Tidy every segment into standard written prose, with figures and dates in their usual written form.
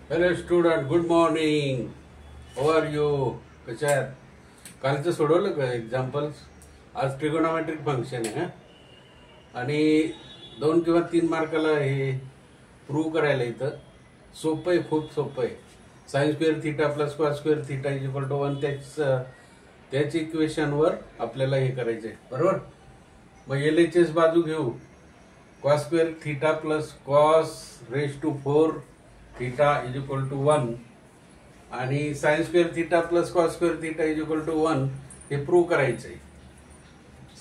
Hello student, good morning. How are you? कशा आहात? कालचं सोडवलं का एक्झाम्पल्स? आज ट्रिगोनॉमेट्रिक फंक्शन आहे आणि 2 किंवा 3 मार्काला हे प्रूव्ह करायला इथं सोपं आहे, खूप सोपं आहे. Sine square theta plus cos square theta is equal to 1 त्याच इक्वेशनवर आपल्याला हे करायचं आहे, बरोबर? मग LHS बाजू घेऊ. Cos square theta plus cos raise to 4 theta is equal to 1 आणि sine square theta plus cos square theta is equal to 1 हे प्रूव्ह करायचं आहे.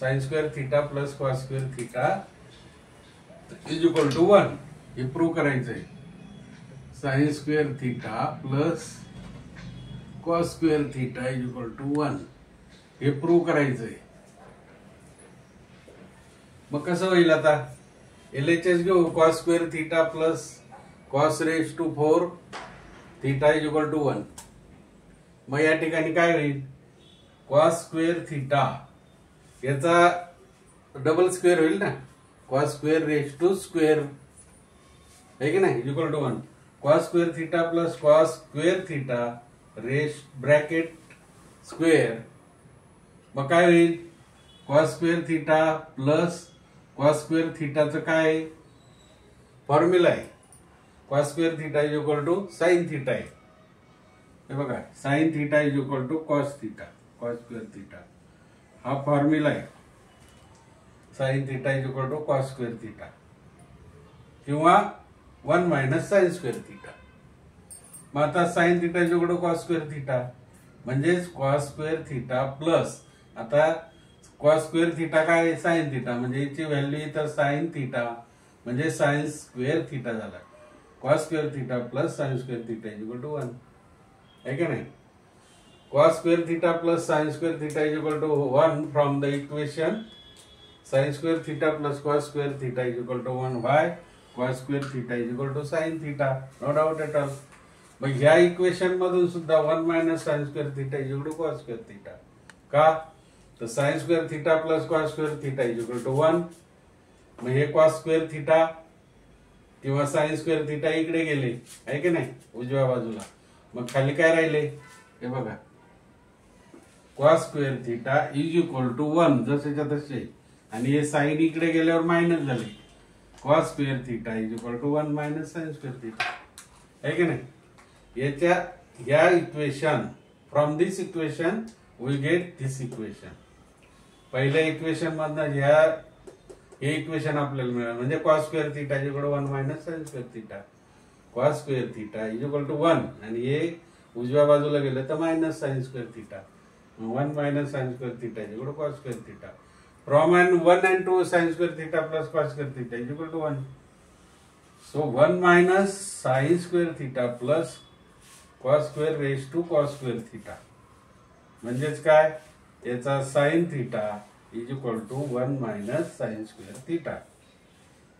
Sine square theta plus cos square theta is equal to 1 हे prove करायचं आहे. Sine square theta plus cos square theta is equal to 1 हे prove करायचं आहे. मग कसं होईल आता? LHS घेऊ. Cos square theta plus cos raise to 4 theta is equal to 1. मग या ठिकाणी काय होईल? कॉस स्क्वेअर थीटा याचा डबल स्क्वेअर होईल ना, cos square raise to square आहे की नाही, is equal to 1. Cos square theta plus cos square theta raise bracket square. मग काय होईल? Cos square theta plus cos square थीटाचं काय फॉर्म्युला आहे? Cos square theta is equal to sine theta आहे. हे बघा, sine theta is equal to cos theta, cos square theta हा फॉर्म्युला आहे. Sine theta is equal to cos square theta किंवा 1 minus sine square theta. मग आता sine theta is equal to cos square theta म्हणजेच cos square theta plus आता cos square theta काय? Sine theta, म्हणजे याची व्हॅल्यू इथं साइन थीटा म्हणजे साइन स्क्वेअर थीटा झाला. Cos square theta plus sine square theta is equal to 1 आहे का नाही? Cos square theta plus sine square theta is equal to 1 from the equation sine square theta plus cos square theta is equal to 1 by cos square theta is equal to sine theta. No doubt at all. मग ह्या equation मधून सुद्धा 1 minus sine square theta is equal to cos square theta. का? तर sine square theta plus cos square theta is equal to 1. मग हे cos square theta किंवा sine square theta इकडे गेले आहे की नाही उजव्या बाजूला. मग खाली काय राहिले? हे बघा, cos square theta is equal to 1 जसेच्या तसे आणि हे साइन इकडे गेल्यावर मायनस झाले. Cos square theta is equal to 1 minus sine square theta आहे की नाही? या equation from this equation we get this equation. पहिल्या इक्वेशन मधनं हे इक्वेशन आपल्याला मिळालं म्हणजे cos square theta is equal to 1 minus sine square theta. Cos square theta is equal to 1 आणि हे उजव्या बाजूला गेलं तर minus sine square theta. 1 minus sine square theta is equal to cos square theta. From 1 and 2 sine square theta plus cos square theta is equal to 1. So 1 minus sine square theta plus cos square raise to cos square theta म्हणजेच काय? याचा sine theta is equal to 1 minus sine square theta.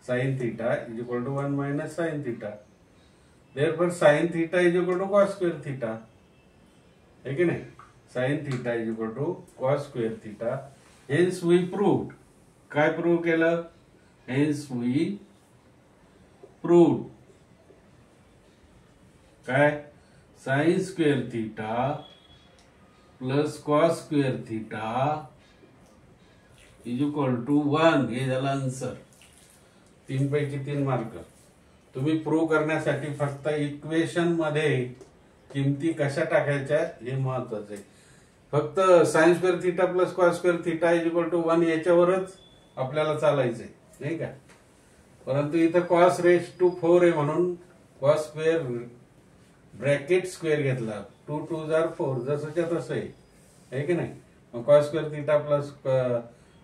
Sine theta is equal to 1 minus sine theta. Therefore sine theta is equal to cos square theta है की नाही? Sine theta is equal to cos square theta. Hence we proved. काय prove केलं? Hence we proved काय? Sine square theta plus cos square theta is equal to 1 हे झालं answer. 3 पैकी 3 mark. तुम्ही प्रूव्ह करण्यासाठी फक्त इक्वेशन मध्ये किमती कशा टाकायच्या हे महत्वाचं आहे. फक्त sine square theta plus cos square theta is equal to 1 याच्यावरच आपल्याला चालायचंय नाही का? परंतु इथं कॉस रेज टू 4 आहे म्हणून कॉस स्क्वेअर ब्रॅकेट स्क्वेअर घेतला. 2 2 जार 4 जसंच्या तसं आहे की नाही? मग cos square theta plus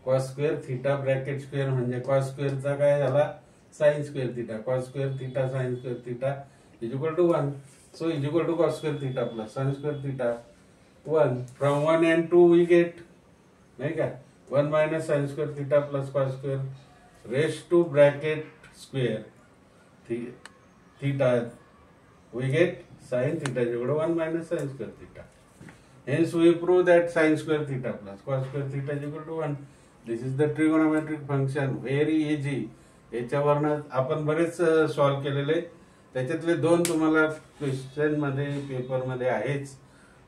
cos square theta bracket square म्हणजे कॉस स्क्वेअरचा काय झाला? Sine square theta. Cos square theta sine square theta is equal to 1. So is equal to cos square theta plus sine square theta 1. From 1 and 2 we get नाही का 1 minus sine square theta plus cos square raise to bracket square theta we get sine theta is equal to 1 minus sine square theta. Hence we prove that sin square theta plus cos square theta is equal to 1. This is the trigonometric function. Very easy. याच्यावरनं आपण बरेच solve केलेले त्याच्यातले 2 तुम्हाला question मध्ये paper मध्ये आहेच.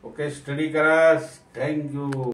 Okay, study करा. Thank you.